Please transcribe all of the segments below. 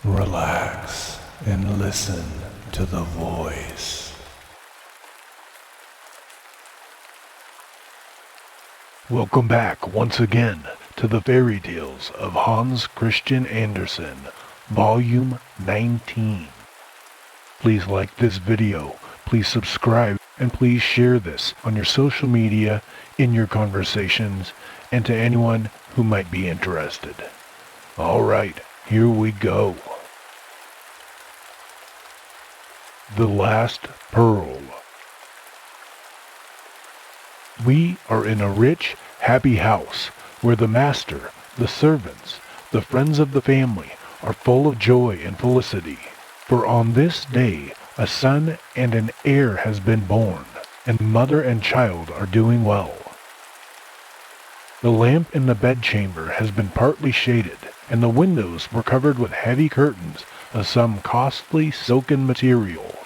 Relax and listen to the voice. Welcome back once again to the fairy tales of Hans Christian Andersen, Volume 19. Please like this video, please subscribe, and please share this on your social media, in your conversations, and to anyone who might be interested. Alright, here we go. The Last Pearl. We are in a rich, happy house where the master, the servants, the friends of the family are full of joy and felicity. For on this day a son and an heir has been born, and mother and child are doing well. The lamp in the bedchamber has been partly shaded, and the windows were covered with heavy curtains of some costly silken material.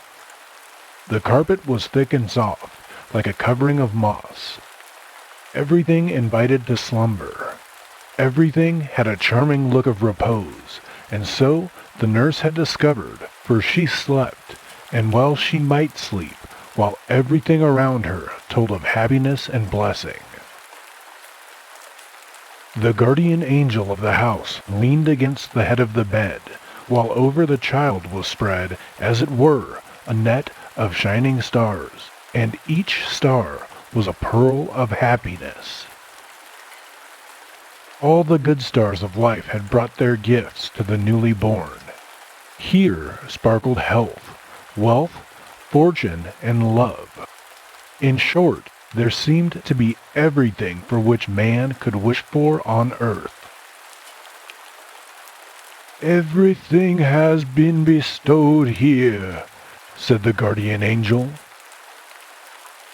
The carpet was thick and soft, like a covering of moss. Everything invited to slumber. Everything had a charming look of repose, and so the nurse had discovered, for she slept, and well she might sleep, while everything around her told of happiness and blessing. The guardian angel of the house leaned against the head of the bed, while over the child was spread, as it were, a net of shining stars, and each star was a pearl of happiness. All the good stars of life had brought their gifts to the newly born. Here sparkled health, wealth, fortune, and love. In short, there seemed to be everything for which man could wish for on earth. "Everything has been bestowed here," said the guardian angel.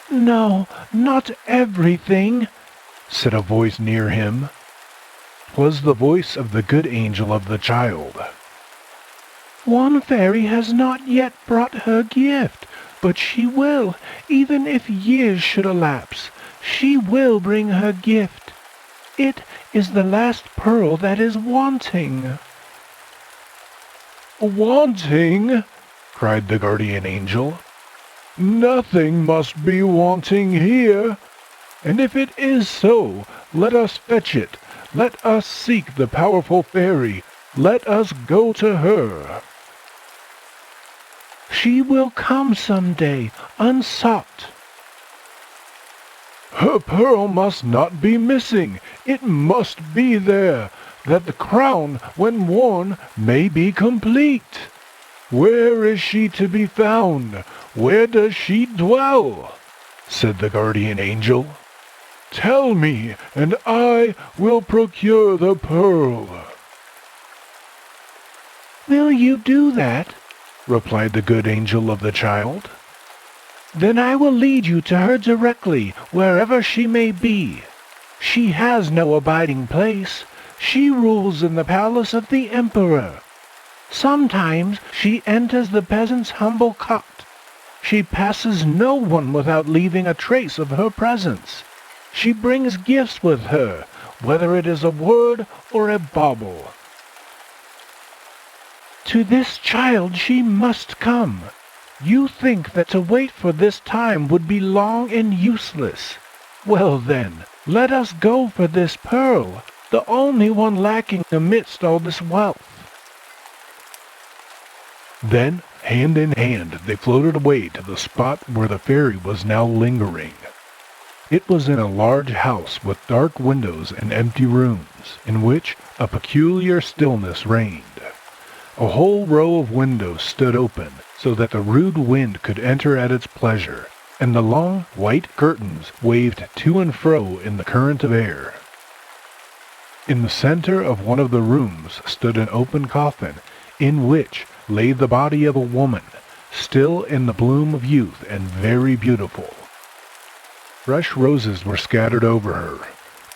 "No, not everything," said a voice near him. 'Twas the voice of the good angel of the child. "One fairy has not yet brought her gift, but she will, even if years should elapse. She will bring her gift. It is the last pearl that is wanting." "Wanting?" cried the guardian angel. "Nothing must be wanting here. And if it is so, let us fetch it. Let us seek the powerful fairy. Let us go to her." "She will come some day, unsought." "Her pearl must not be missing. It must be there, that the crown, when worn, may be complete. Where is she to be found? Where does she dwell?" said the guardian angel. "Tell me, and I will procure the pearl." "Will you do that?" replied the good angel of the child. "Then I will lead you to her directly, wherever she may be. She has no abiding place. She rules in the palace of the emperor. Sometimes she enters the peasant's humble cot. She passes no one without leaving a trace of her presence. She brings gifts with her, whether it is a word or a bauble. To this child she must come. You think that to wait for this time would be long and useless. Well then, let us go for this pearl, the only one lacking amidst all this wealth." Then, hand in hand, they floated away to the spot where the fairy was now lingering. It was in a large house with dark windows and empty rooms, in which a peculiar stillness reigned. A whole row of windows stood open, so that the rude wind could enter at its pleasure, and the long white curtains waved to and fro in the current of air. In the center of one of the rooms stood an open coffin, in which lay the body of a woman, still in the bloom of youth and very beautiful. Fresh roses were scattered over her.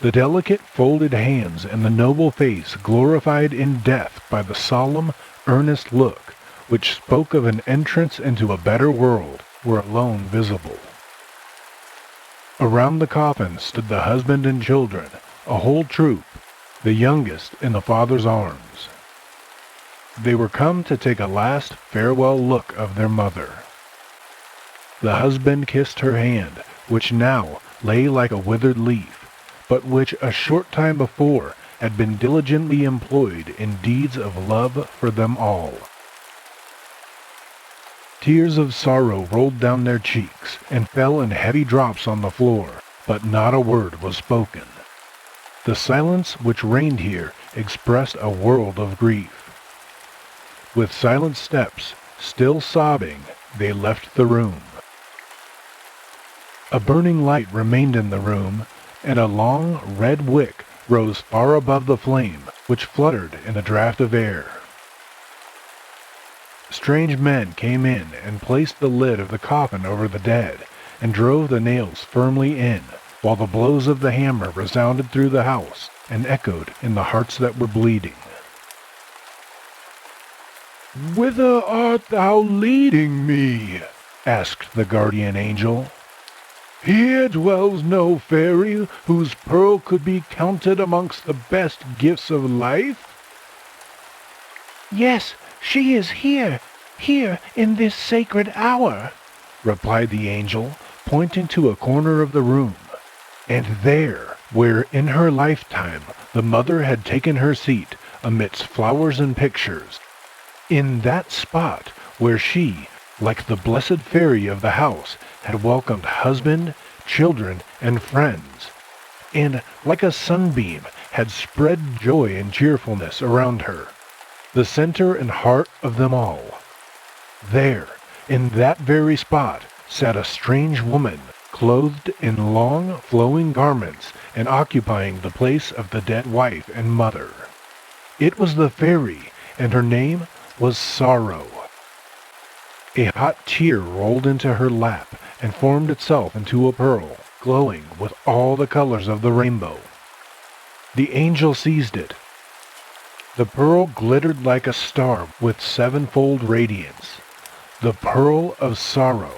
The delicate folded hands and the noble face glorified in death by the solemn, earnest look, which spoke of an entrance into a better world, were alone visible. Around the coffin stood the husband and children, a whole troop, the youngest in the father's arms. They were come to take a last farewell look of their mother. The husband kissed her hand, which now lay like a withered leaf, but which a short time before had been diligently employed in deeds of love for them all. Tears of sorrow rolled down their cheeks and fell in heavy drops on the floor, but not a word was spoken. The silence which reigned here expressed a world of grief. With silent steps, still sobbing, they left the room. A burning light remained in the room, and a long red wick rose far above the flame, which fluttered in a draught of air. Strange men came in and placed the lid of the coffin over the dead, and drove the nails firmly in, while the blows of the hammer resounded through the house and echoed in the hearts that were bleeding. "Whither art thou leading me?" asked the guardian angel. "Here dwells no fairy whose pearl could be counted amongst the best gifts of life?" "Yes, she is here in this sacred hour," replied the angel, pointing to a corner of the room. And there, where in her lifetime the mother had taken her seat amidst flowers and pictures, in that spot where she, like the blessed fairy of the house, had welcomed husband, children, and friends, and like a sunbeam had spread joy and cheerfulness around her, the center and heart of them all. There, in that very spot, sat a strange woman, clothed in long, flowing garments, and occupying the place of the dead wife and mother. It was the fairy, and her name was Sorrow. A hot tear rolled into her lap and formed itself into a pearl, glowing with all the colors of the rainbow. The angel seized it. The pearl glittered like a star with sevenfold radiance. The pearl of sorrow,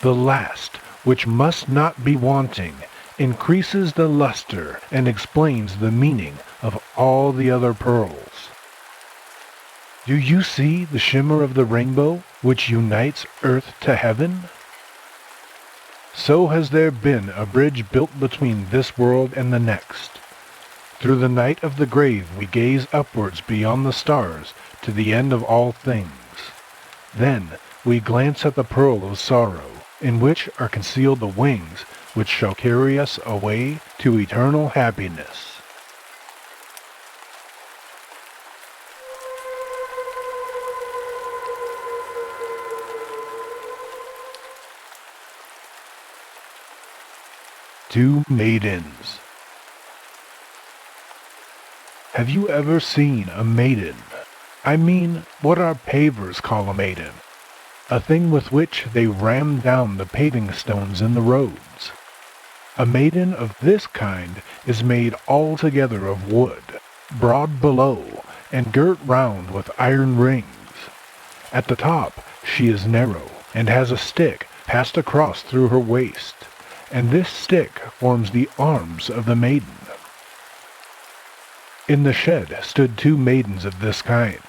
the last, which must not be wanting, increases the luster and explains the meaning of all the other pearls. Do you see the shimmer of the rainbow, which unites earth to heaven? So has there been a bridge built between this world and the next. Through the night of the grave we gaze upwards beyond the stars to the end of all things. Then we glance at the pearl of sorrow, in which are concealed the wings which shall carry us away to eternal happiness. Two Maidens. Have you ever seen a maiden? I mean, what our pavers call a maiden. A thing with which they ram down the paving stones in the roads. A maiden of this kind is made altogether of wood, broad below, and girt round with iron rings. At the top she is narrow, and has a stick passed across through her waist, and this stick forms the arms of the maiden. In the shed stood two maidens of this kind.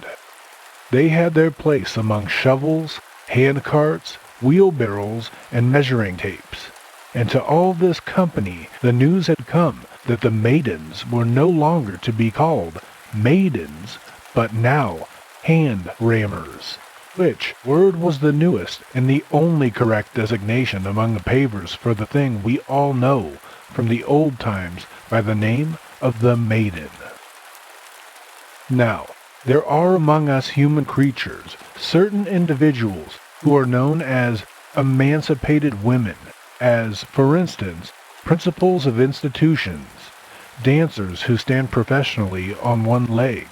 They had their place among shovels, hand carts, wheelbarrows, and measuring tapes. And to all this company the news had come that the maidens were no longer to be called maidens, but now hand-rammers, which word was the newest and the only correct designation among the pavers for the thing we all know from the old times by the name of the maiden. Now, there are among us human creatures certain individuals who are known as emancipated women, as, for instance, principals of institutions, dancers who stand professionally on one leg,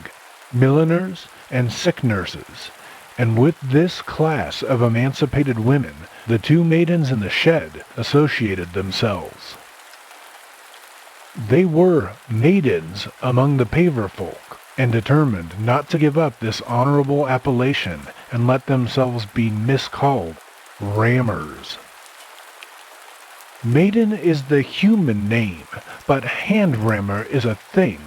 milliners, and sick nurses. And with this class of emancipated women, the two maidens in the shed associated themselves. They were maidens among the paver folk, and determined not to give up this honorable appellation and let themselves be miscalled rammers. Maiden is the human name, but hand-rammer is a thing,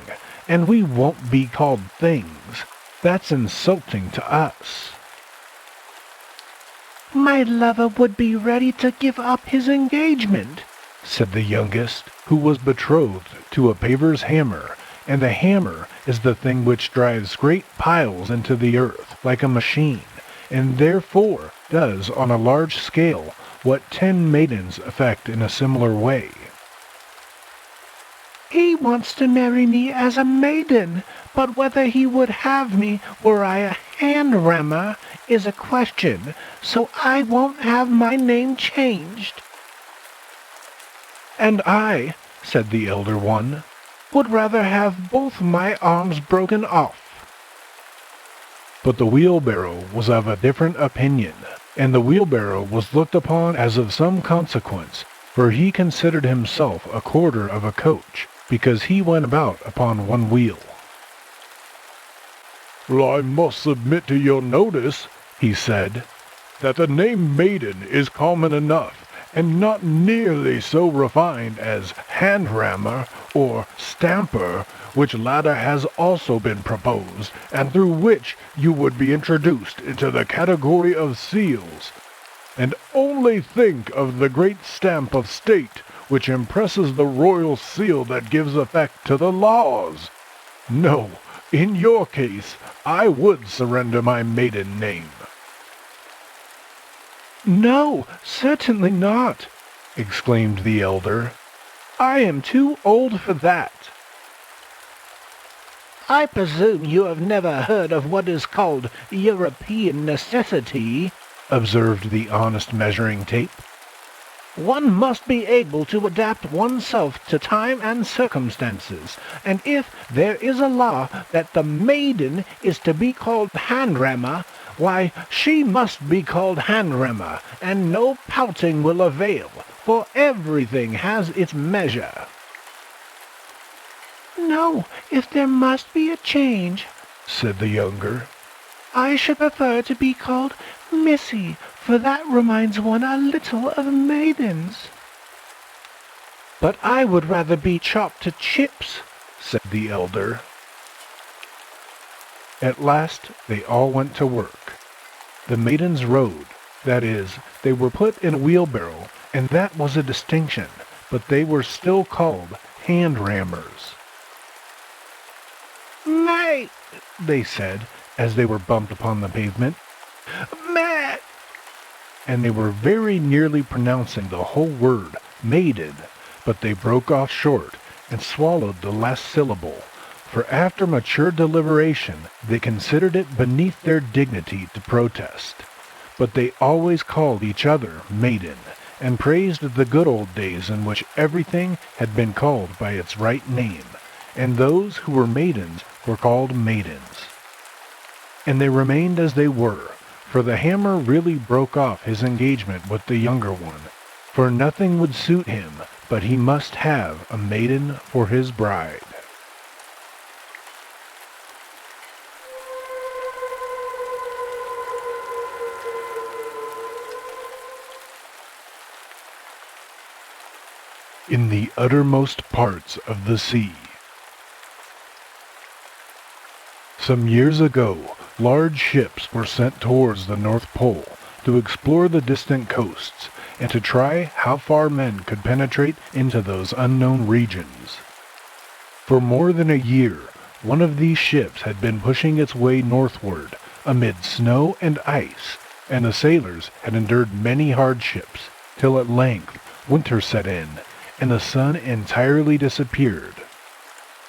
and we won't be called things. That's insulting to us." "My lover would be ready to give up his engagement," said the youngest, who was betrothed to a paver's hammer, and the hammer is the thing which drives great piles into the earth like a machine, and therefore does on a large scale what 10 maidens effect in a similar way. "He wants to marry me as a maiden, but whether he would have me were I a hand-rammer is a question, so I won't have my name changed." "And I," said the elder one, "would rather have both my arms broken off." But the wheelbarrow was of a different opinion, and the wheelbarrow was looked upon as of some consequence, for he considered himself a quarter of a coach, because he went about upon one wheel. "Well, I must submit to your notice," he said, "that the name maiden is common enough, and not nearly so refined as hand-rammer or stamper, which latter has also been proposed, and through which you would be introduced into the category of seals. And only think of the great stamp of state, which impresses the royal seal that gives effect to the laws. No, in your case, I would surrender my maiden name." "No, certainly not," exclaimed the elder. "I am too old for that." "I presume you have never heard of what is called European necessity," observed the honest measuring tape. "One must be able to adapt oneself to time and circumstances, and if there is a law that the maiden is to be called hand-rammer, why, she must be called hand-rammer, and no pouting will avail, for everything has its measure." "No, if there must be a change," said the younger, "I should prefer to be called Missy, for that reminds one a little of maidens." "But I would rather be chopped to chips," said the elder. At last they all went to work. The maidens rode, that is, they were put in a wheelbarrow, and that was a distinction, but they were still called hand-rammers. "Mate," they said, as they were bumped upon the pavement. "Mate!" And they were very nearly pronouncing the whole word, maiden, but they broke off short and swallowed the last syllable, for after mature deliberation they considered it beneath their dignity to protest. But they always called each other maiden, and praised the good old days in which everything had been called by its right name, and those who were maidens were called maidens. And they remained as they were, for the hammer really broke off his engagement with the younger one, for nothing would suit him but he must have a maiden for his bride. In the uttermost parts of the sea. Some years ago, large ships were sent towards the North Pole to explore the distant coasts and to try how far men could penetrate into those unknown regions. For more than a year, one of these ships had been pushing its way northward amid snow and ice, and the sailors had endured many hardships, till at length winter set in, and the sun entirely disappeared.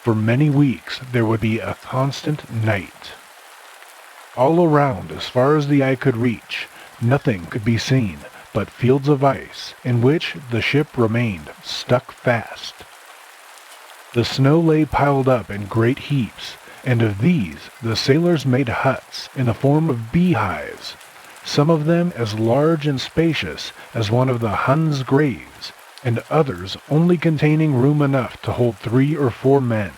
For many weeks there would be a constant night. All around, as far as the eye could reach, nothing could be seen but fields of ice, in which the ship remained stuck fast. The snow lay piled up in great heaps, and of these the sailors made huts in the form of beehives, some of them as large and spacious as one of the Huns' graves, and others only containing room enough to hold 3 or 4 men.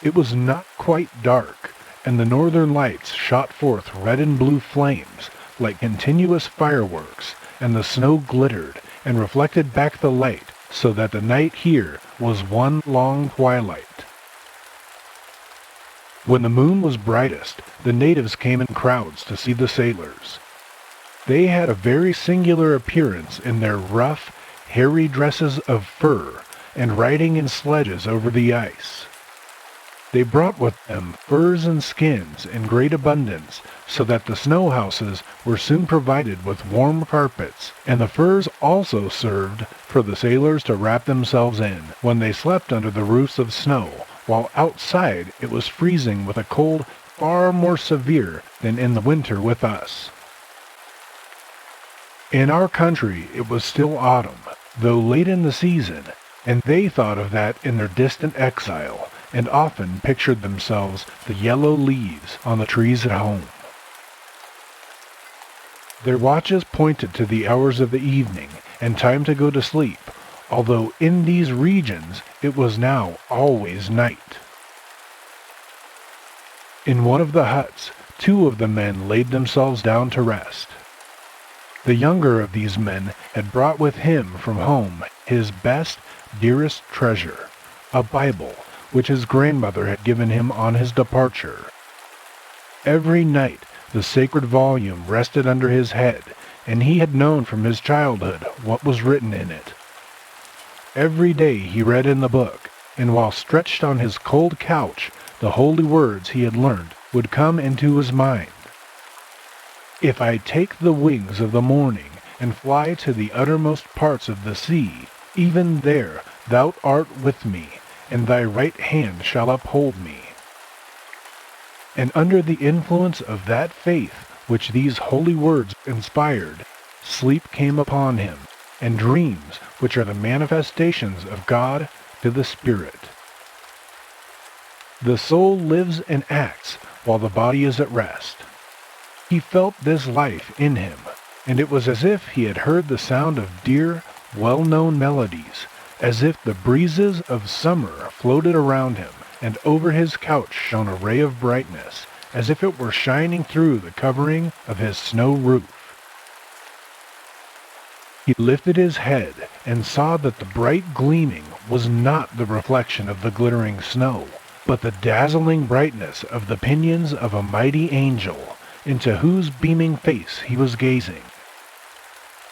It was not quite dark, and the northern lights shot forth red and blue flames like continuous fireworks, and the snow glittered and reflected back the light, so that the night here was one long twilight. When the moon was brightest, the natives came in crowds to see the sailors. They had a very singular appearance in their rough, hairy dresses of fur and riding in sledges over the ice. They brought with them furs and skins in great abundance, so that the snow houses were soon provided with warm carpets, and the furs also served for the sailors to wrap themselves in when they slept under the roofs of snow, while outside it was freezing with a cold far more severe than in the winter with us. In our country it was still autumn, though late in the season, and they thought of that in their distant exile, and often pictured themselves the yellow leaves on the trees at home. Their watches pointed to the hours of the evening and time to go to sleep, although in these regions it was now always night. In one of the huts, 2 of the men laid themselves down to rest. The younger of these men had brought with him from home his best, dearest treasure, a Bible, which his grandmother had given him on his departure. Every night the sacred volume rested under his head, and he had known from his childhood what was written in it. Every day he read in the book, and while stretched on his cold couch, the holy words he had learned would come into his mind. If I take the wings of the morning and fly to the uttermost parts of the sea, even there thou art with me, and thy right hand shall uphold me. And under the influence of that faith which these holy words inspired, sleep came upon him, and dreams which are the manifestations of God to the spirit. The soul lives and acts while the body is at rest. He felt this life in him, and it was as if he had heard the sound of dear, well-known melodies, as if the breezes of summer floated around him, and over his couch shone a ray of brightness, as if it were shining through the covering of his snow roof. He lifted his head and saw that the bright gleaming was not the reflection of the glittering snow, but the dazzling brightness of the pinions of a mighty angel, into whose beaming face he was gazing.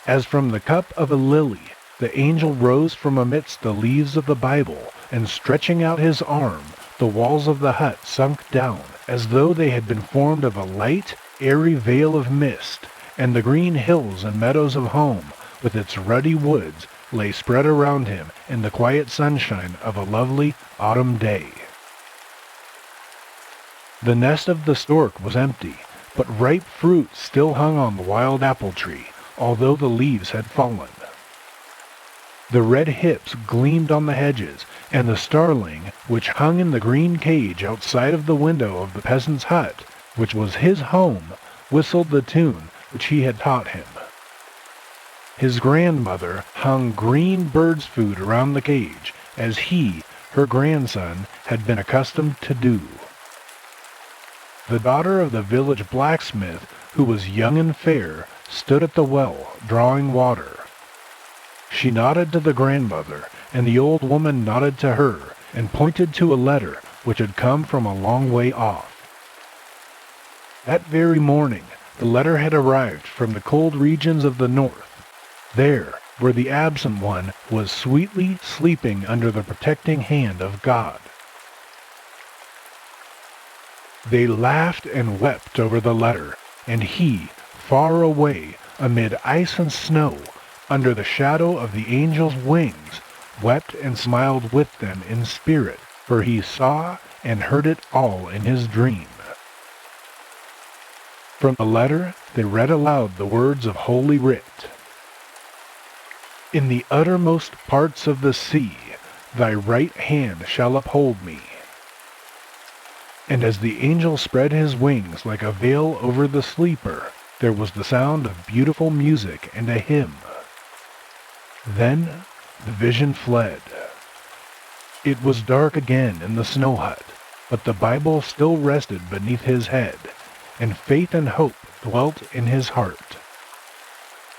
As from the cup of a lily, the angel rose from amidst the leaves of the Bible, and stretching out his arm, the walls of the hut sunk down, as though they had been formed of a light, airy veil of mist, and the green hills and meadows of home, with its ruddy woods, lay spread around him in the quiet sunshine of a lovely autumn day. The nest of the stork was empty, but ripe fruit still hung on the wild apple tree, although the leaves had fallen. The red hips gleamed on the hedges, and the starling, which hung in the green cage outside of the window of the peasant's hut, which was his home, whistled the tune which he had taught him. His grandmother hung green bird's food around the cage, as he, her grandson, had been accustomed to do. The daughter of the village blacksmith, who was young and fair, stood at the well, drawing water. She nodded to the grandmother, and the old woman nodded to her, and pointed to a letter which had come from a long way off. That very morning, the letter had arrived from the cold regions of the north, there where the absent one was sweetly sleeping under the protecting hand of God. They laughed and wept over the letter, and he, far away, amid ice and snow, under the shadow of the angel's wings, wept and smiled with them in spirit, for he saw and heard it all in his dream. From the letter they read aloud the words of Holy Writ. In the uttermost parts of the sea, thy right hand shall uphold me. And as the angel spread his wings like a veil over the sleeper, there was the sound of beautiful music and a hymn. Then the vision fled. It was dark again in the snow hut, but the Bible still rested beneath his head, and faith and hope dwelt in his heart.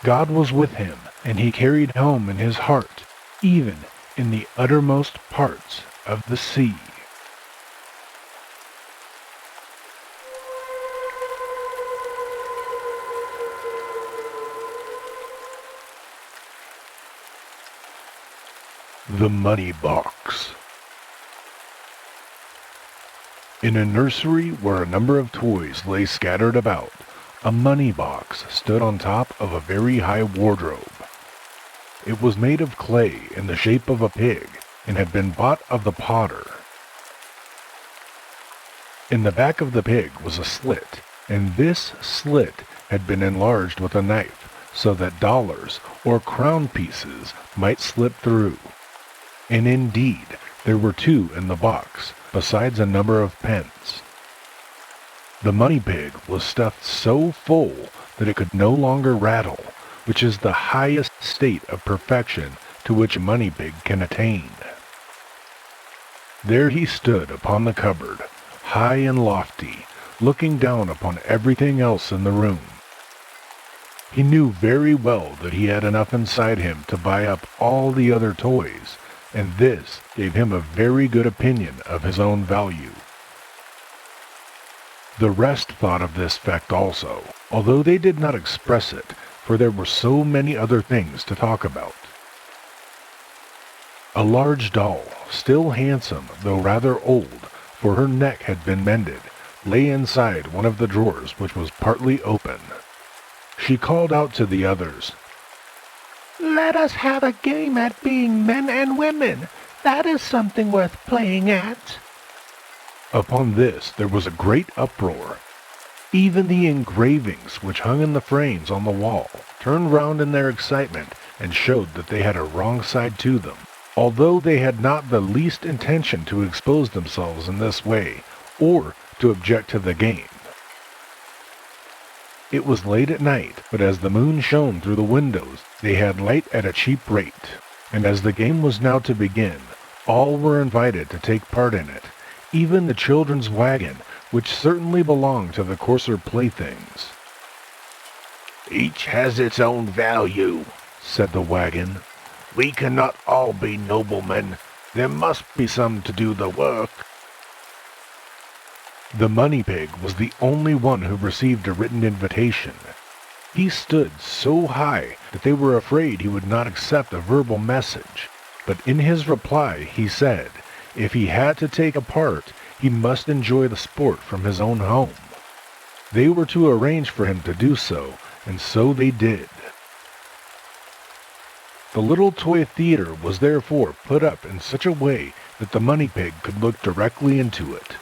God was with him, and he carried home in his heart, even in the uttermost parts of the sea. The Money Box. In a nursery where a number of toys lay scattered about, a money box stood on top of a very high wardrobe. It was made of clay in the shape of a pig and had been bought of the potter. In the back of the pig was a slit, and this slit had been enlarged with a knife so that dollars or crown pieces might slip through. And indeed, there were 2 in the box, besides a number of pence. The money pig was stuffed so full that it could no longer rattle, which is the highest state of perfection to which a money pig can attain. There he stood upon the cupboard, high and lofty, looking down upon everything else in the room. He knew very well that he had enough inside him to buy up all the other toys, and this gave him a very good opinion of his own value. The rest thought of this fact also, although they did not express it, for there were so many other things to talk about. A large doll, still handsome though rather old, for her neck had been mended, lay inside one of the drawers which was partly open. She called out to the others, "Let us have a game at being men and women. That is something worth playing at." Upon this there was a great uproar. Even the engravings which hung in the frames on the wall turned round in their excitement and showed that they had a wrong side to them, although they had not the least intention to expose themselves in this way, or to object to the game. It was late at night, but as the moon shone through the windows, they had light at a cheap rate, and as the game was now to begin, all were invited to take part in it, even the children's wagon, which certainly belonged to the coarser playthings. "Each has its own value," said the wagon. "We cannot all be noblemen. There must be some to do the work." The money pig was the only one who received a written invitation. He stood so high that they were afraid he would not accept a verbal message, but in his reply he said if he had to take a part, he must enjoy the sport from his own home. They were to arrange for him to do so, and so they did. The little toy theater was therefore put up in such a way that the money pig could look directly into it.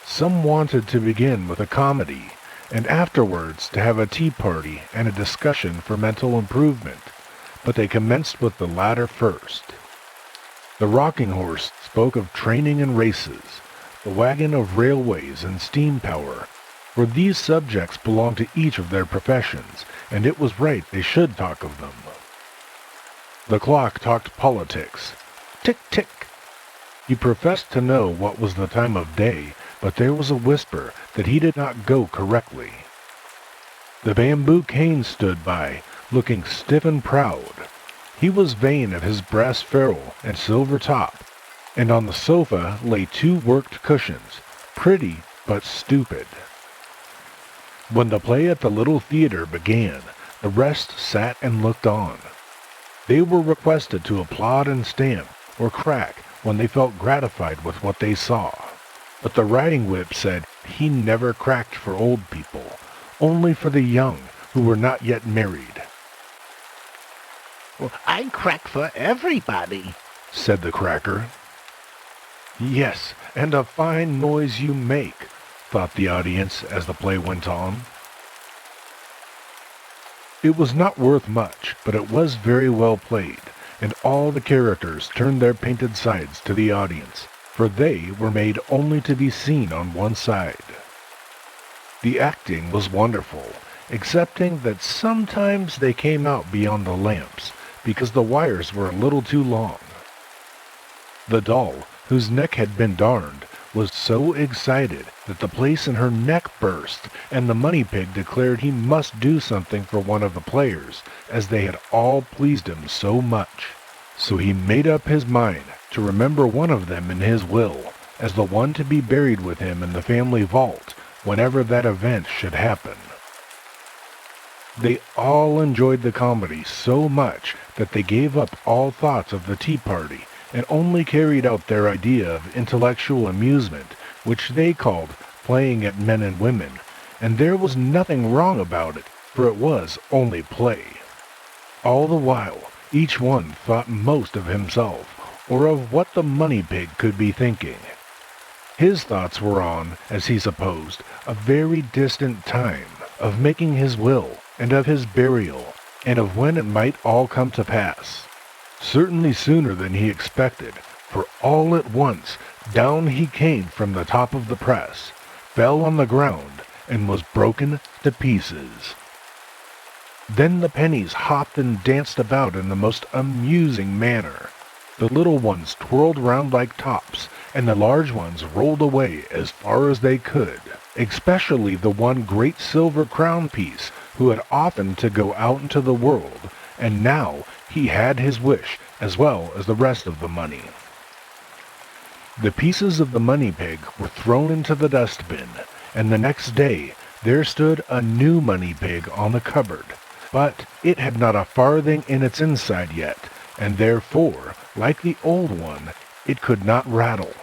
Some wanted to begin with a comedy, and afterwards to have a tea party and a discussion for mental improvement, but they commenced with the latter first. The rocking horse spoke of training and races, the wagon of railways and steam power, for these subjects belonged to each of their professions, and it was right they should talk of them. The clock talked politics. Tick, tick. He professed to know what was the time of day, but there was a whisper that he did not go correctly. The bamboo cane stood by, looking stiff and proud. He was vain of his brass ferrule and silver top, and on the sofa lay 2 worked cushions, pretty but stupid. When the play at the little theater began, the rest sat and looked on. They were requested to applaud and stamp, or crack, when they felt gratified with what they saw. But the riding whip said he never cracked for old people, only for the young who were not yet married. "Well, I crack for everybody," said the cracker. "Yes, and a fine noise you make," thought the audience as the play went on. It was not worth much, but it was very well played, and all the characters turned their painted sides to the audience, for they were made only to be seen on one side. The acting was wonderful, excepting that sometimes they came out beyond the lamps, because the wires were a little too long. The doll, whose neck had been darned, was so excited that the place in her neck burst, and the money pig declared he must do something for one of the players, as they had all pleased him so much. So he made up his mind to remember one of them in his will, as the one to be buried with him in the family vault whenever that event should happen. They all enjoyed the comedy so much that they gave up all thoughts of the tea party and only carried out their idea of intellectual amusement, which they called playing at men and women, and there was nothing wrong about it, for it was only play. All the while, each one thought most of himself, or of what the money pig could be thinking. His thoughts were on, as he supposed, a very distant time, of making his will, and of his burial, and of when it might all come to pass. Certainly sooner than he expected, for all at once down he came from the top of the press, fell on the ground, and was broken to pieces. Then the pennies hopped and danced about in the most amusing manner. The little ones twirled round like tops, and the large ones rolled away as far as they could, especially the one great silver crown piece, who had often to go out into the world, and now he had his wish as well as the rest of the money. The pieces of the money pig were thrown into the dustbin, and the next day there stood a new money pig on the cupboard, but it had not a farthing in its inside yet, and therefore, like the old one, it could not rattle.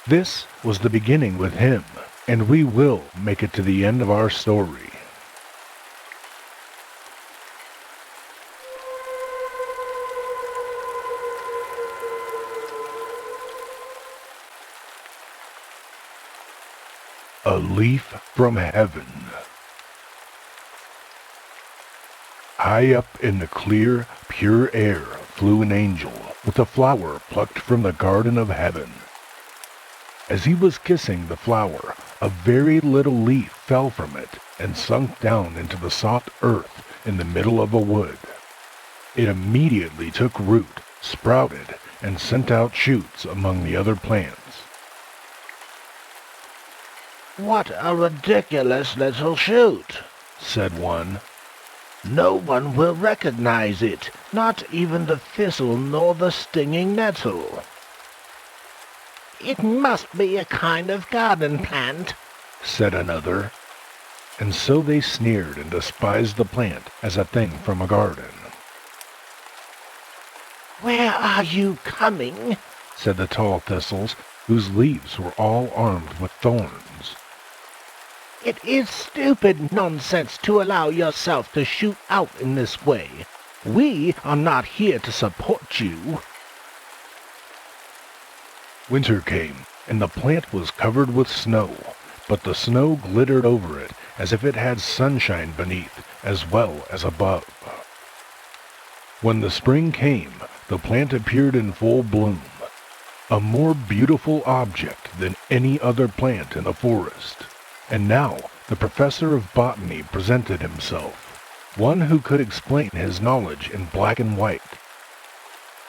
This was the beginning with him, and we will make it to the end of our story. A leaf from heaven. High up in the clear, pure air flew an angel with a flower plucked from the garden of heaven. As he was kissing the flower, a very little leaf fell from it and sunk down into the soft earth in the middle of a wood. It immediately took root, sprouted, and sent out shoots among the other plants. "What a ridiculous little shoot," said one. "No one will recognize it, not even the thistle nor the stinging nettle." "It must be a kind of garden plant," said another. And so they sneered and despised the plant as a thing from a garden. "Where are you coming?" said the tall thistles, whose leaves were all armed with thorns. "It is stupid nonsense to allow yourself to shoot out in this way. We are not here to support you." Winter came, and the plant was covered with snow, but the snow glittered over it as if it had sunshine beneath as well as above. When the spring came, the plant appeared in full bloom, a more beautiful object than any other plant in the forest. And now the professor of botany presented himself, one who could explain his knowledge in black and white.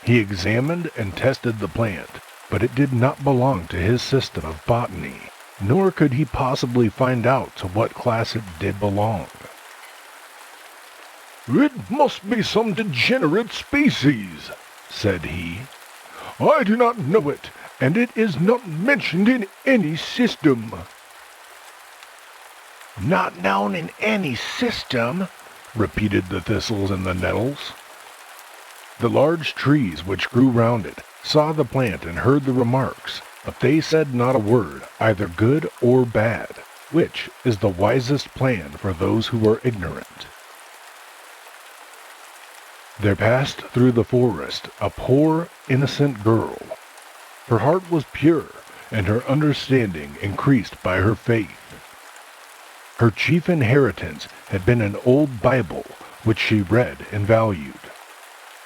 He examined and tested the plant, but it did not belong to his system of botany, nor could he possibly find out to what class it did belong. "It must be some degenerate species," said he. "I do not know it, and it is not mentioned in any system." "Not known in any system," repeated the thistles and the nettles. The large trees which grew round it saw the plant and heard the remarks, but they said not a word, either good or bad, which is the wisest plan for those who are ignorant. There passed through the forest a poor, innocent girl. Her heart was pure, and her understanding increased by her faith. Her chief inheritance had been an old Bible, which she read and valued.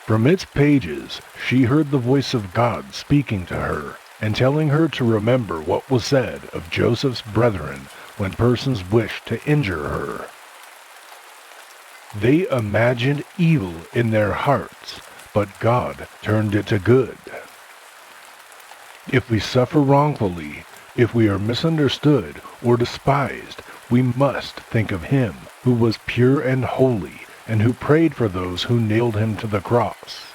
From its pages she heard the voice of God speaking to her, and telling her to remember what was said of Joseph's brethren when persons wished to injure her. They imagined evil in their hearts, but God turned it to good. If we suffer wrongfully, if we are misunderstood or despised, we must think of him who was pure and holy, and who prayed for those who nailed him to the cross.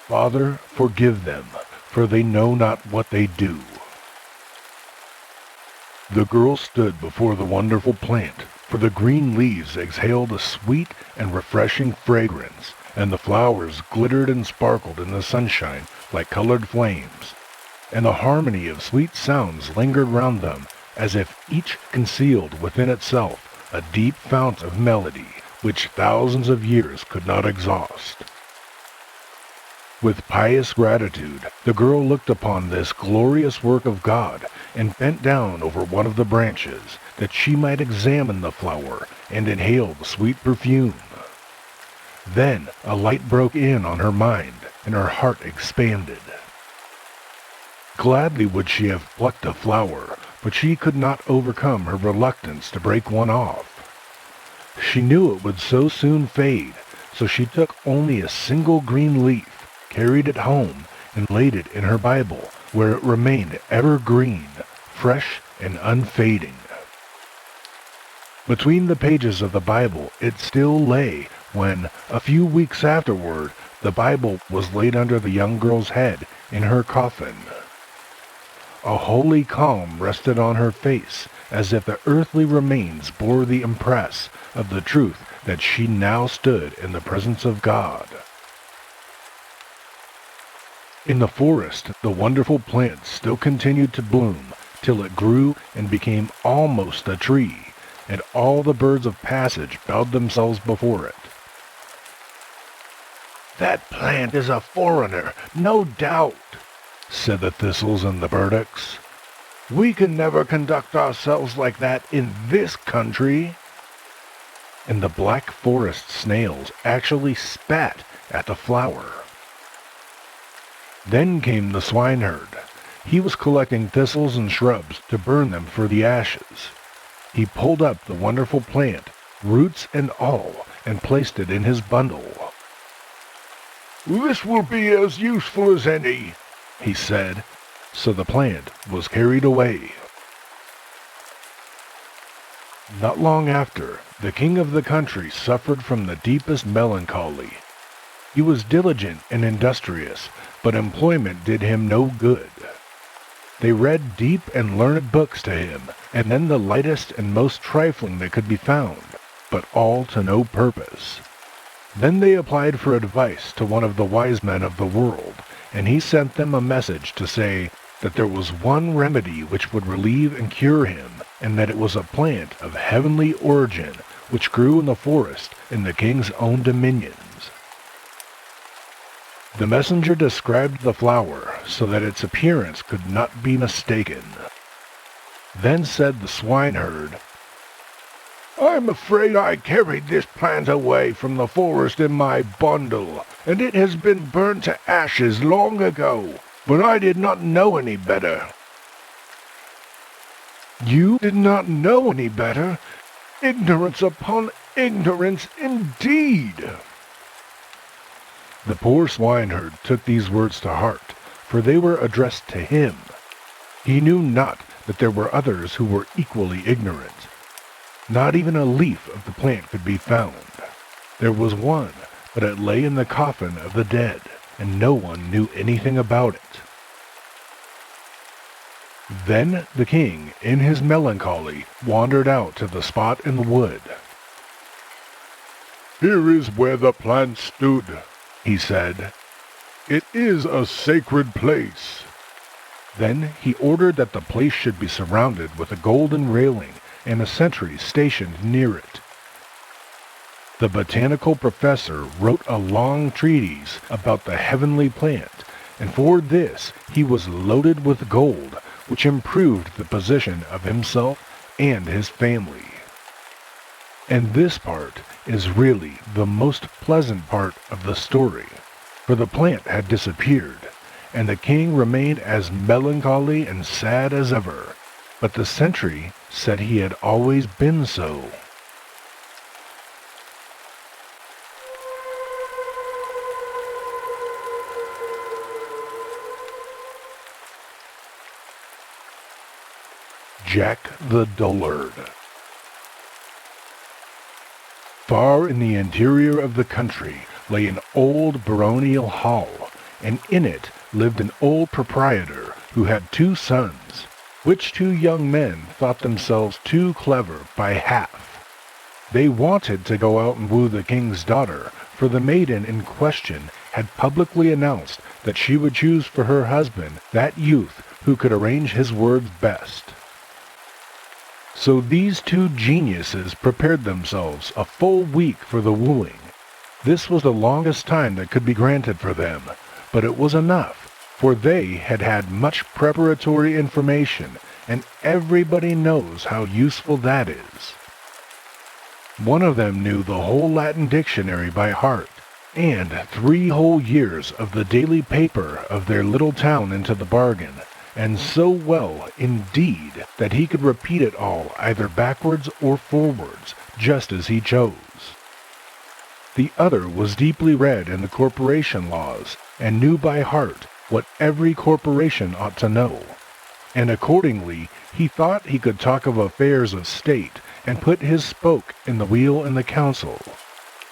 Father, forgive them, for they know not what they do. The girl stood before the wonderful plant, for the green leaves exhaled a sweet and refreshing fragrance, and the flowers glittered and sparkled in the sunshine like colored flames, and the harmony of sweet sounds lingered round them, as if each concealed within itself a deep fount of melody which thousands of years could not exhaust. With pious gratitude, the girl looked upon this glorious work of God and bent down over one of the branches, that she might examine the flower and inhale the sweet perfume. Then a light broke in on her mind, and her heart expanded. Gladly would she have plucked a flower, but she could not overcome her reluctance to break one off. She knew it would so soon fade, so she took only a single green leaf, carried it home, and laid it in her Bible, where it remained ever green, fresh, and unfading. Between the pages of the Bible it still lay when, a few weeks afterward, the Bible was laid under the young girl's head in her coffin. A holy calm rested on her face, as if the earthly remains bore the impress of the truth that she now stood in the presence of God. In the forest, the wonderful plant still continued to bloom, till it grew and became almost a tree, and all the birds of passage bowed themselves before it. "That plant is a foreigner, no doubt," said the thistles and the burdocks. "We can never conduct ourselves like that in this country." And the black forest snails actually spat at the flower. Then came the swineherd. He was collecting thistles and shrubs to burn them for the ashes. He pulled up the wonderful plant, roots and all, and placed it in his bundle. "This will be as useful as any," he said. So the plant was carried away. Not long after, the king of the country suffered from the deepest melancholy. He was diligent and industrious, but employment did him no good. They read deep and learned books to him, and then the lightest and most trifling that could be found, but all to no purpose. Then they applied for advice to one of the wise men of the world, and he sent them a message to say that there was one remedy which would relieve and cure him, and that it was a plant of heavenly origin which grew in the forest in the king's own dominions. The messenger described the flower so that its appearance could not be mistaken. Then said the swineherd, "I'm afraid I carried this plant away from the forest in my bundle, and it has been burnt to ashes long ago, but I did not know any better." "You did not know any better? Ignorance upon ignorance indeed!" The poor swineherd took these words to heart, for they were addressed to him. He knew not that there were others who were equally ignorant. Not even a leaf of the plant could be found. There was one, but it lay in the coffin of the dead, and no one knew anything about it. Then the king, in his melancholy, wandered out to the spot in the wood. "Here is where the plant stood," he said. "It is a sacred place." Then he ordered that the place should be surrounded with a golden railing and a sentry stationed near it. The botanical professor wrote a long treatise about the heavenly plant, and for this he was loaded with gold, which improved the position of himself and his family. And this part is really the most pleasant part of the story, for the plant had disappeared, and the king remained as melancholy and sad as ever, but the sentry said he had always been so. Jack the Dullard. Far in the interior of the country lay an old baronial hall, and in it lived an old proprietor who had 2 sons, which 2 young men thought themselves too clever by half. They wanted to go out and woo the king's daughter, for the maiden in question had publicly announced that she would choose for her husband that youth who could arrange his words best. So these two geniuses prepared themselves a full week for the wooing. This was the longest time that could be granted for them, but it was enough, for they had had much preparatory information, and everybody knows how useful that is. One of them knew the whole Latin dictionary by heart, and 3 whole years of the daily paper of their little town into the bargain, and so well, indeed, that he could repeat it all either backwards or forwards, just as he chose. The other was deeply read in the corporation laws, and knew by heart what every corporation ought to know, and accordingly he thought he could talk of affairs of state, and put his spoke in the wheel in the council.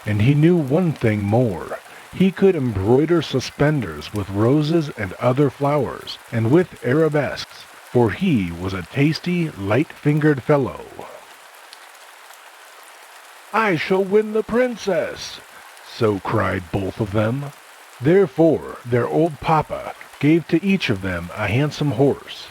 And he knew one thing more. He could embroider suspenders with roses and other flowers, and with arabesques, for he was a tasty, light-fingered fellow. "I shall win the princess," so cried both of them. Therefore their old papa gave to each of them a handsome horse.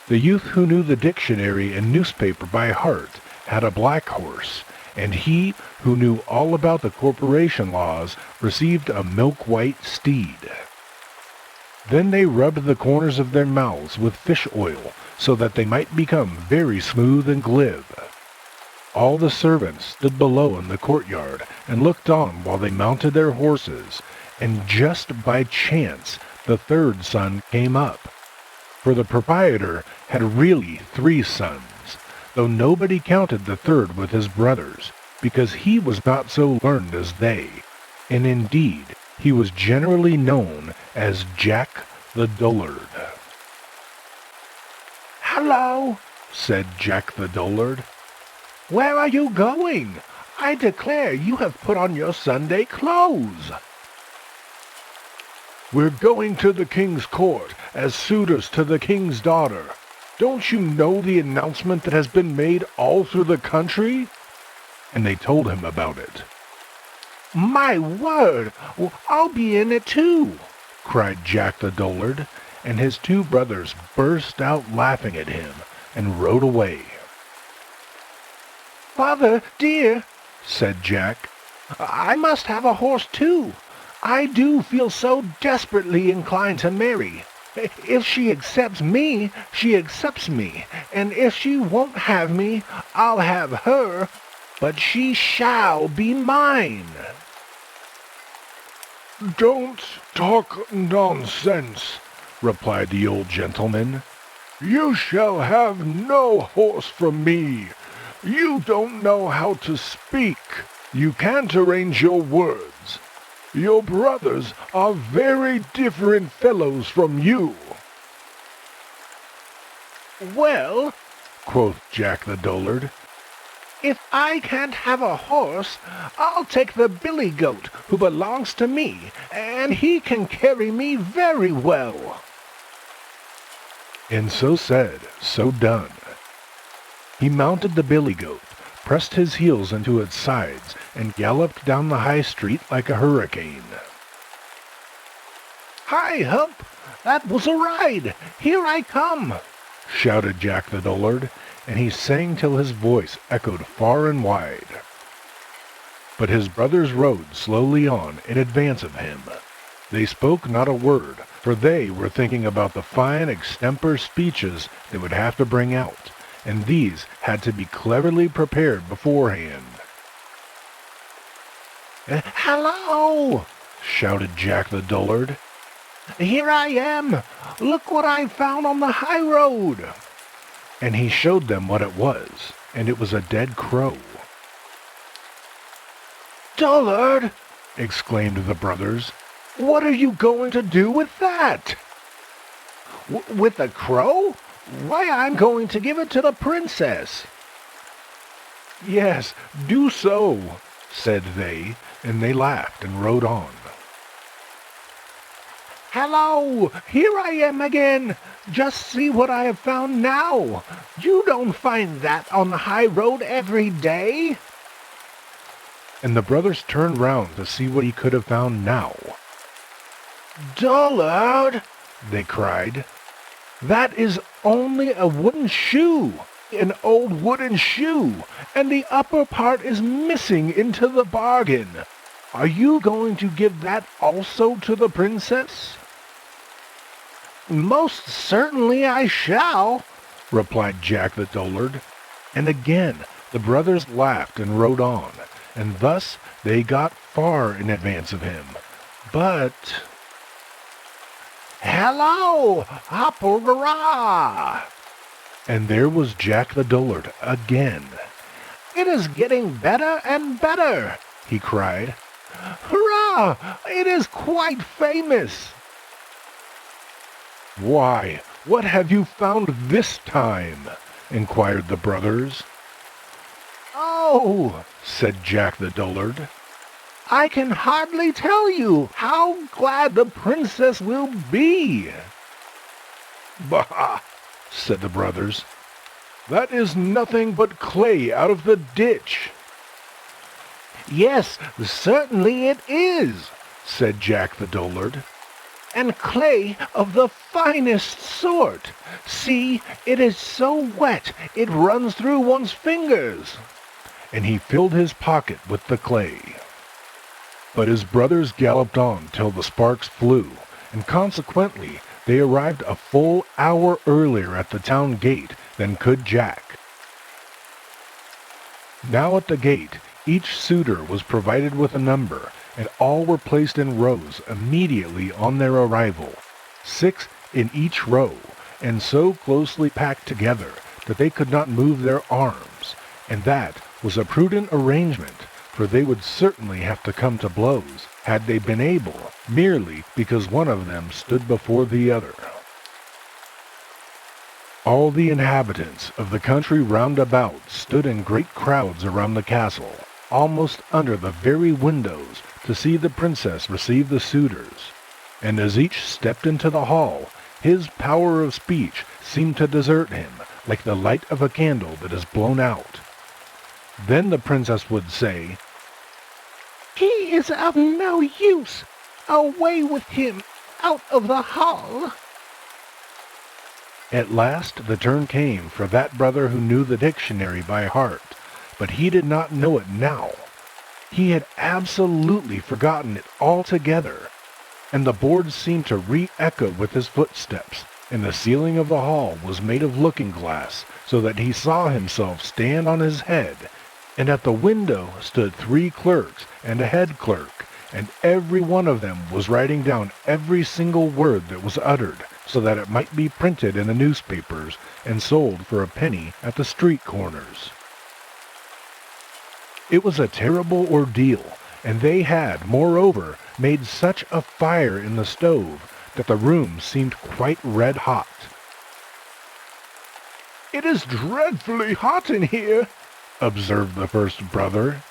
The youth who knew the dictionary and newspaper by heart had a black horse, and he who knew all about the corporation laws received a milk-white steed. Then they rubbed the corners of their mouths with fish oil, so that they might become very smooth and glib. All the servants stood below in the courtyard and looked on while they mounted their horses, and just by chance the third son came up. For the proprietor had really 3 sons, though nobody counted the third with his brothers, because he was not so learned as they, and indeed he was generally known as Jack the Dullard. "Hello," said Jack the Dullard. "Where are you going? I declare you have put on your Sunday clothes." "We're going to the king's court as suitors to the king's daughter. Don't you know the announcement that has been made all through the country?" And they told him about it. "My word! I'll be in it too," cried Jack the Dullard, and his 2 brothers burst out laughing at him and rode away. "Father, dear," said Jack, "I must have a horse too. I do feel so desperately inclined to marry. If she accepts me, she accepts me, and if she won't have me, I'll have her, but she shall be mine." "Don't talk nonsense," replied the old gentleman. "You shall have no horse from me. You don't know how to speak. You can't arrange your words. Your brothers are very different fellows from you." "Well," quoth Jack the Dullard, "if I can't have a horse, I'll take the billy goat who belongs to me, and he can carry me very well." And so said, so done. He mounted the billy goat, pressed his heels into its sides, and galloped down the high street like a hurricane. "Hi, Hump! That was a ride! Here I come!" shouted Jack the Dullard, and he sang till his voice echoed far and wide. But his brothers rode slowly on in advance of him. They spoke not a word, for they were thinking about the fine extempore speeches they would have to bring out, and these had to be cleverly prepared beforehand. "Hello!" shouted Jack the Dullard. "Here I am! Look what I found on the high road!" And he showed them what it was, and it was a dead crow. "Dullard!" exclaimed the brothers. "What are you going to do with that?" "With the crow? Why, I'm going to give it to the princess." "Yes, do so," said they, and they laughed and rode on. "Hello! Here I am again! Just see what I have found now! You don't find that on the high road every day." and the brothers turned round to see what he could have found now. "Dullard!" they cried. That is only a wooden shoe, an old wooden shoe, and the upper part is missing into the bargain. Are you going to give that also to the princess?" "Most certainly I shall," replied Jack the Dullard. And again the brothers laughed and rode on, and thus they got far in advance of him. But "Hello, hop-o-rah!" and there was Jack the Dullard again. "It is getting better and better," he cried. "Hurrah! It is quite famous." "Why, what have you found this time?" inquired the brothers. "Oh," said Jack the Dullard, "I can hardly tell you how glad the princess will be." "Bah!" said the brothers. "That is nothing but clay out of the ditch." "Yes, certainly it is," said Jack the Dullard. "and clay of the finest sort. See, it is so wet it runs through one's fingers." And he filled his pocket with the clay. But his brothers galloped on till the sparks flew, and consequently they arrived a full hour earlier at the town gate than could Jack. Now at the gate each suitor was provided with a number, and all were placed in rows immediately on their arrival, 6 in each row, and so closely packed together that they could not move their arms, and that was a prudent arrangement, for they would certainly have to come to blows, had they been able, merely because one of them stood before the other. All the inhabitants of the country round about stood in great crowds around the castle, almost under the very windows, to see the princess receive the suitors, and as each stepped into the hall, his power of speech seemed to desert him, like the light of a candle that is blown out. Then the princess would say, "He is of no use. Away with him, out of the hall." At last the turn came for that brother who knew the dictionary by heart, but he did not know it now. He had absolutely forgotten it altogether, and the boards seemed to re-echo with his footsteps, and the ceiling of the hall was made of looking-glass, so that he saw himself stand on his head, and at the window stood 3 clerks and a head clerk, and every one of them was writing down every single word that was uttered, so that it might be printed in the newspapers and sold for a penny at the street corners. It was a terrible ordeal, and they had, moreover, made such a fire in the stove that the room seemed quite red hot. "It is dreadfully hot in here," observed the first brother.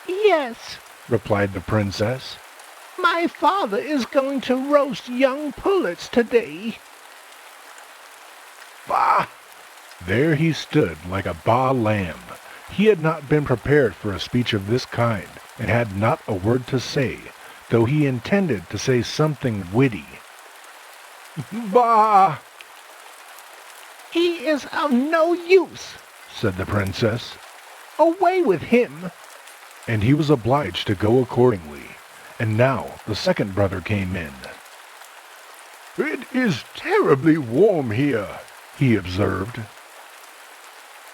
"Yes," replied the princess. "my father is going to roast young pullets today." Bah! There he stood like a baa lamb. He had not been prepared for a speech of this kind, and had not a word to say, though he intended to say something witty. "Bah!" "He is of no use," said the princess, "away with him." and he was obliged to go accordingly. And now the second brother came in. "It is terribly warm here," he observed.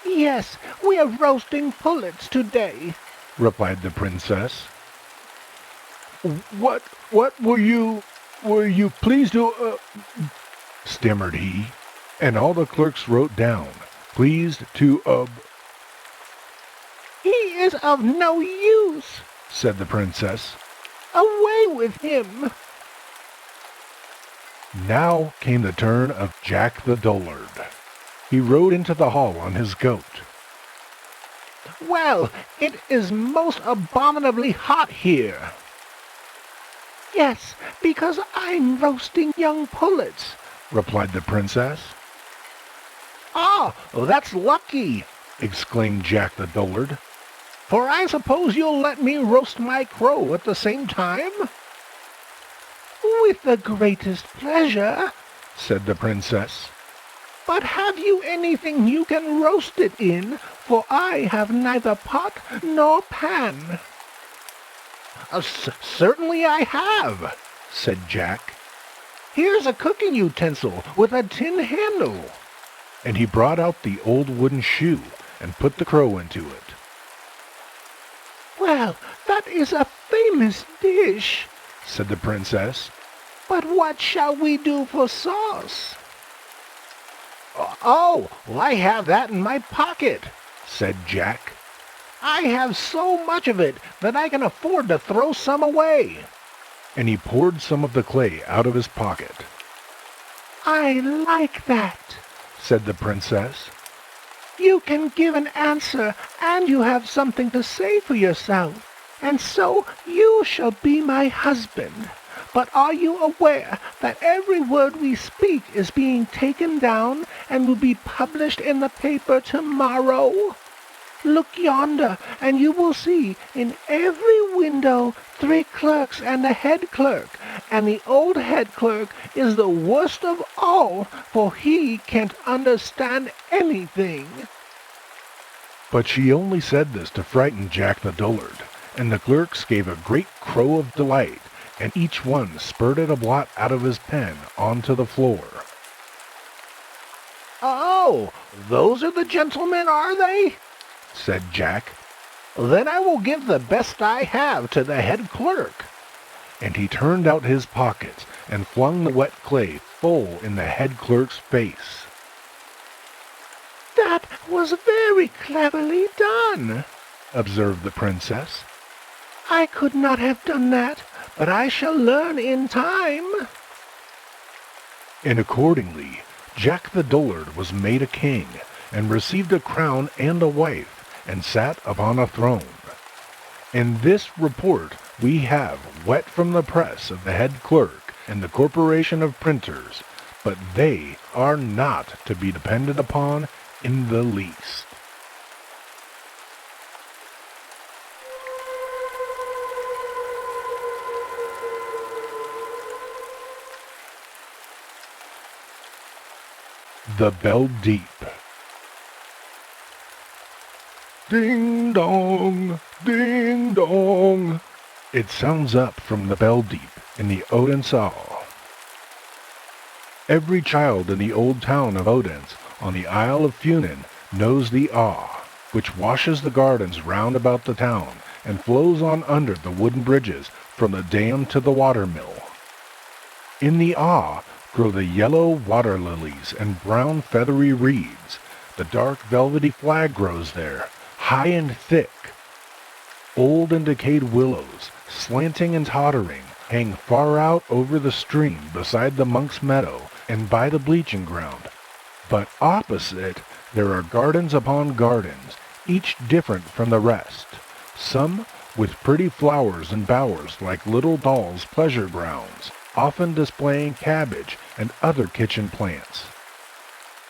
"Yes, we are roasting pullets today," replied the princess. What were you pleased to, stammered he, and all the clerks wrote down, pleased to, "He is of no use," said the princess. "away with him." Now came the turn of Jack the Dullard. He rode into the hall on his goat. "Well, it is most abominably hot here." "Yes, because I'm roasting young pullets," replied the princess. "Ah, that's lucky," exclaimed Jack the Dullard. for I suppose you'll let me roast my crow at the same time?" "With the greatest pleasure," said the princess. "But have you anything you can roast it in, for I have neither pot nor pan." "Certainly I have," said Jack. "Here's a cooking utensil with a tin handle." And he brought out the old wooden shoe and put the crow into it. "Well, that is a famous dish," said the princess. "But what shall we do for sauce?" "Oh, I have that in my pocket," said Jack. "I have so much of it that I can afford to throw some away." And he poured some of the clay out of his pocket. "I like that," said the princess. "You can give an answer, and you have something to say for yourself, and so you shall be my husband. But are you aware that every word we speak is being taken down and will be published in the paper tomorrow? Look yonder, and you will see in every window 3 clerks and a head clerk, and the old head clerk is the worst of all, for he can't understand anything." But she only said this to frighten Jack the Dullard, and the clerks gave a great crow of delight, and each one spurted a blot out of his pen onto the floor. "Oh, those are the gentlemen, are they?" said Jack. "Then I will give the best I have to the head clerk." And he turned out his pockets and flung the wet clay full in the head clerk's face. "That was very cleverly done," observed the princess. "I could not have done that, but I shall learn in time." And accordingly, Jack the Dullard was made a king, and received a crown and a wife, and sat upon a throne. And this report we have wet from the press of the head clerk and the corporation of printers, but they are not to be depended upon in the least. The Bell Deep. Ding dong, ding dong. It sounds up from the Bell Deep in the Odense. Every child in the old town of Odense on the Isle of Funen knows the which washes the gardens round about the town and flows on under the wooden bridges from the dam to the watermill. In the grow the yellow water lilies and brown feathery reeds. The dark velvety flag grows there, high and thick. Old and decayed willows, slanting and tottering, hang far out over the stream beside the monk's meadow and by the bleaching ground. But opposite there are gardens upon gardens, each different from the rest, some with pretty flowers and bowers like little dolls' pleasure grounds, often displaying cabbage and other kitchen plants.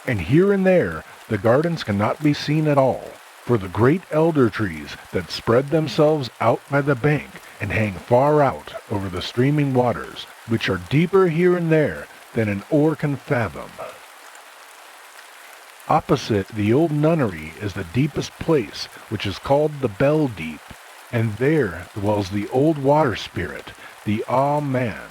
And here and there the gardens cannot be seen at all, for the great elder trees that spread themselves out by the bank and hang far out over the streaming waters, which are deeper here and there than an oar can fathom. Opposite the old nunnery is the deepest place, which is called the Bell Deep, and there dwells the old water spirit, the Man.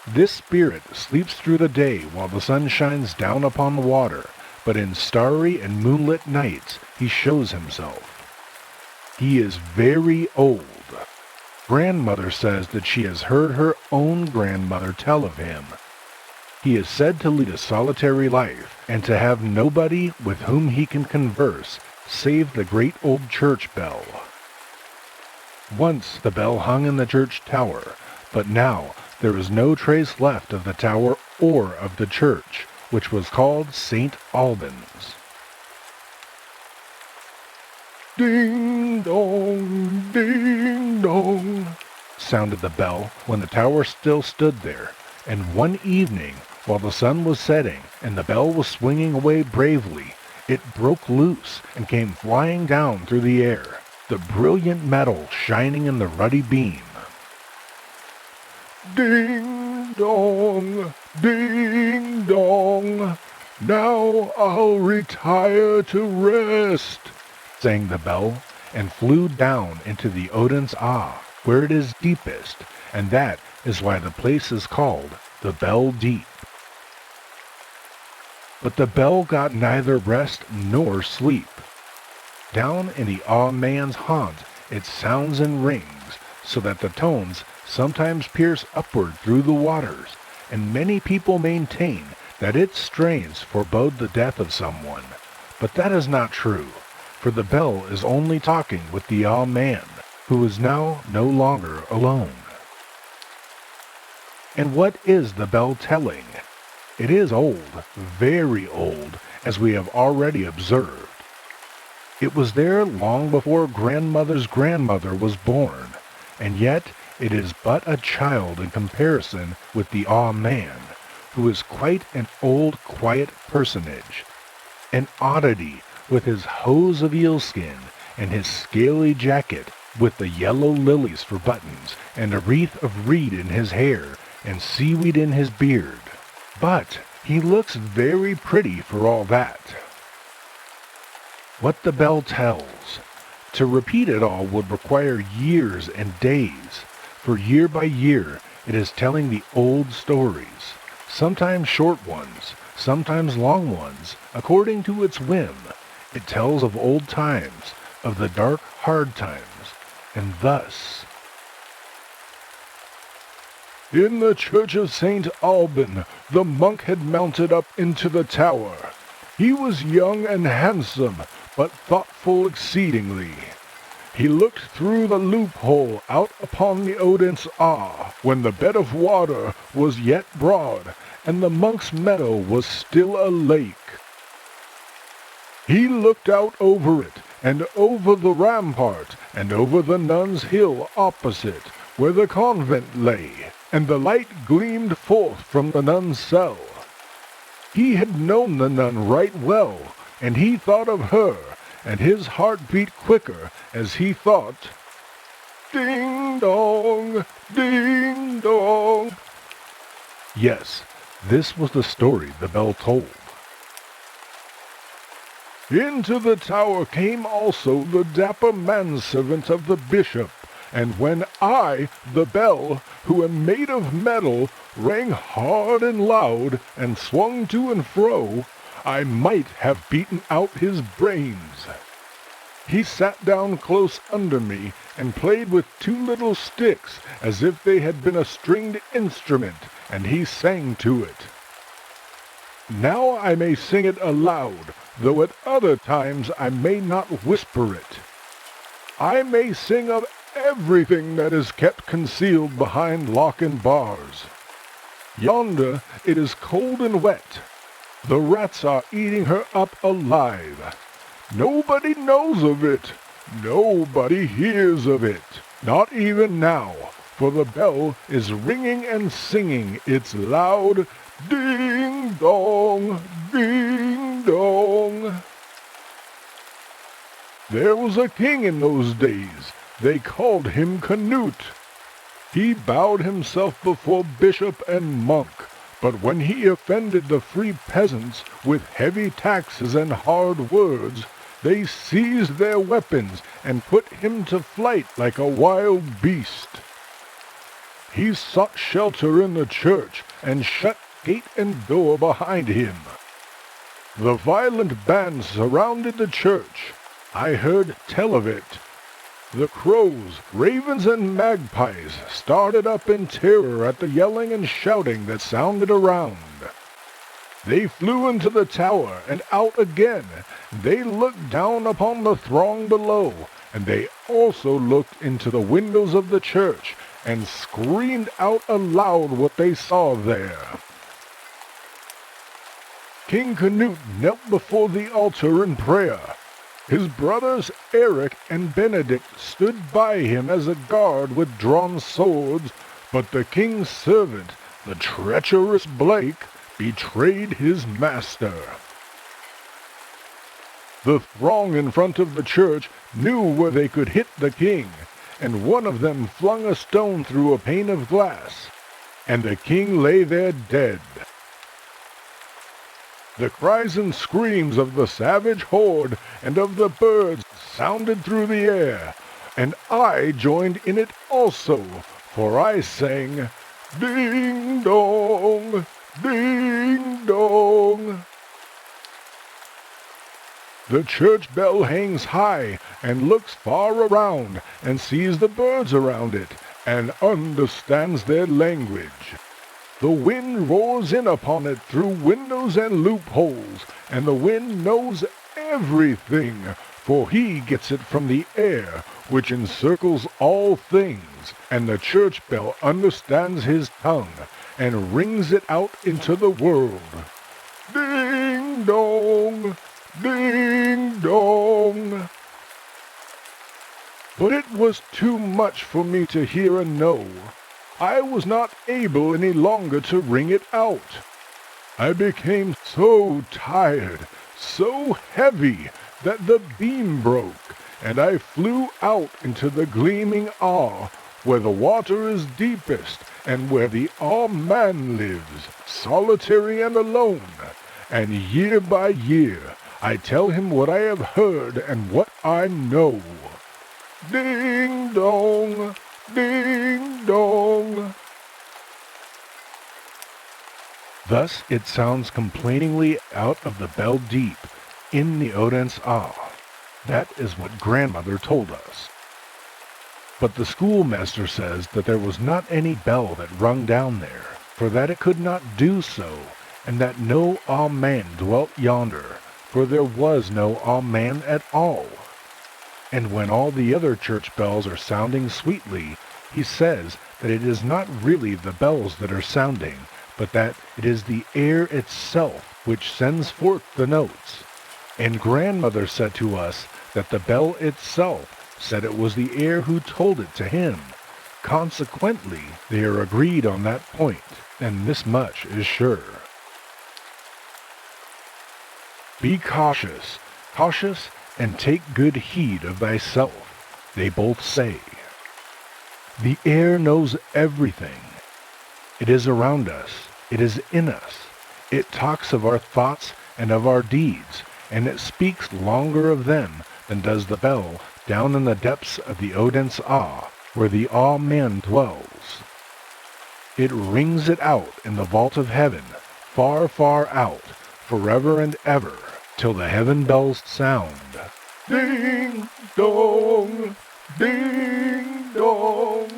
This spirit sleeps through the day while the sun shines down upon the water, but in starry and moonlit nights he shows himself. He is very old. Grandmother says that she has heard her own grandmother tell of him. He is said to lead a solitary life, and to have nobody with whom he can converse save the great old church bell. Once the bell hung in the church tower, but now there is no trace left of the tower or of the church, which was called St. Albans. Ding dong, sounded the bell when the tower still stood there, and one evening, while the sun was setting and the bell was swinging away bravely, It broke loose and came flying down through the air, the brilliant metal shining in the ruddy beam. "Ding dong, ding dong, now I'll retire to rest," sang the bell, and flew down into the Odin's Ah, where it is deepest, and that is why the place is called the Bell Deep. But the bell got neither rest nor sleep. Down in the Ah man's haunt it sounds and rings, so that the tones sometimes pierce upward through the waters, and many people maintain that its strains forebode the death of someone. But that is not true, for the bell is only talking with the Ah man, who is now no longer alone. And what is the bell telling? It is old, very old, as we have already observed. It was there long before grandmother's grandmother was born, and yet it is but a child in comparison with the Ah man, who is quite an old, quiet personage, an oddity with his hose of eelskin and his scaly jacket with the yellow lilies for buttons and a wreath of reed in his hair and seaweed in his beard. But he looks very pretty for all that. What the bell tells. To repeat it all would require years and days, for year by year it is telling the old stories, sometimes short ones, sometimes long ones, according to its whim. It tells of old times, of the dark, hard times, and thus: "In the church of St. Alban, the monk had mounted up into the tower. He was young and handsome, but thoughtful exceedingly. He looked through the loophole out upon the Odin's Ah, when the bed of water was yet broad, and the monk's meadow was still a lake. He looked out over it, and over the rampart, and over the nuns' hill opposite, where the convent lay, and the light gleamed forth from the nun's cell. He had known the nun right well, and he thought of her, and his heart beat quicker as he thought, 'Ding dong, ding dong.'" Yes, this was the story the bell told. "Into the tower came also the dapper manservant of the bishop, and when I, the bell, who am made of metal, rang hard and loud, and swung to and fro, I might have beaten out his brains. He sat down close under me, and played with two little sticks, as if they had been a stringed instrument, and he sang to it. Now I may sing it aloud, though at other times I may not whisper it. I may sing of everything that is kept concealed behind lock and bars. Yonder it is cold and wet. The rats are eating her up alive. Nobody knows of it. Nobody hears of it. Not even now, for the bell is ringing and singing its loud ding dong, ding dong. There was a king in those days. They called him Canute. He bowed himself before bishop and monk, but when he offended the free peasants with heavy taxes and hard words, they seized their weapons and put him to flight like a wild beast. He sought shelter in the church and shut gate and door behind him. The violent band surrounded the church. I heard tell of it. The crows, ravens, and magpies started up in terror at the yelling and shouting that sounded around. They flew into the tower and out again. They looked down upon the throng below, and they also looked into the windows of the church and screamed out aloud what they saw there. King Canute knelt before the altar in prayer. His brothers Eric and Benedict stood by him as a guard with drawn swords, but the king's servant, the treacherous Blake, betrayed his master. The throng in front of the church knew where they could hit the king, and one of them flung a stone through a pane of glass, and the king lay there dead. The cries and screams of the savage horde and of the birds sounded through the air, and I joined in it also, for I sang, "Ding dong, ding dong." The church bell hangs high and looks far around and sees the birds around it and understands their language. The wind roars in upon it through windows and loopholes, and the wind knows everything, for he gets it from the air, which encircles all things, and the church bell understands his tongue, and rings it out into the world. Ding dong, ding dong. But it was too much for me to hear and know. I was not able any longer to ring it out. I became so tired, so heavy, that the beam broke, and I flew out into the gleaming Ar, where the water is deepest, and where the Ar-man lives, solitary and alone. And year by year I tell him what I have heard and what I know. Ding dong, ding dong. Thus it sounds complainingly out of the bell deep, in the Odense Ah. That is what grandmother told us. But the schoolmaster says that there was not any bell that rung down there, for that it could not do so, and that no Ah-man dwelt yonder, for there was no Ah-man at all. And when all the other church bells are sounding sweetly, he says that it is not really the bells that are sounding, but that it is the air itself which sends forth the notes. And grandmother said to us that the bell itself said it was the air who told it to him. Consequently, they are agreed on that point, and this much is sure. Be cautious, cautious, and take good heed of thyself, they both say. The air knows everything. It is around us, it is in us. It talks of our thoughts and of our deeds, and it speaks longer of them than does the bell down in the depths of the Odense Ah, where the Ah-man dwells. It rings it out in the vault of heaven, far, far out, forever and ever, till the heaven bells sound. Ding dong, ding dong.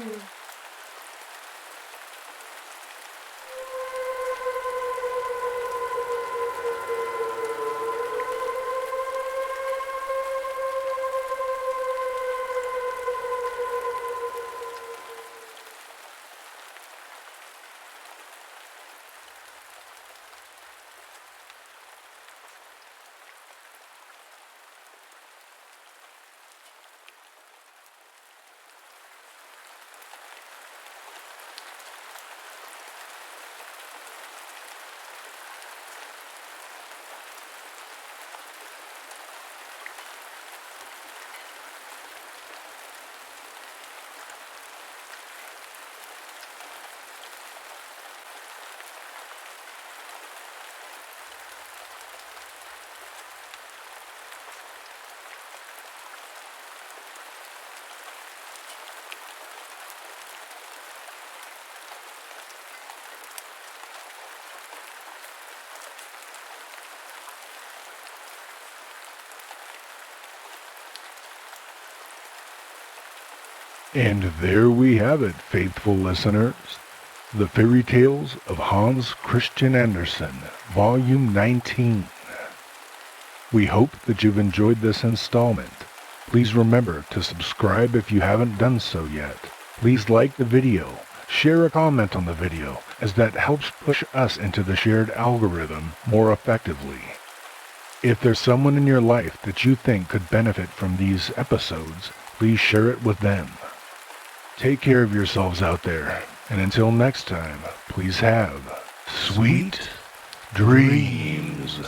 And there we have it, faithful listeners. The Fairy Tales of Hans Christian Andersen, Volume 19. We hope that you've enjoyed this installment. Please remember to subscribe if you haven't done so yet. Please like the video, share a comment on the video, as that helps push us into the shared algorithm more effectively. If there's someone in your life that you think could benefit from these episodes, please share it with them. Take care of yourselves out there, and until next time, please have sweet dreams.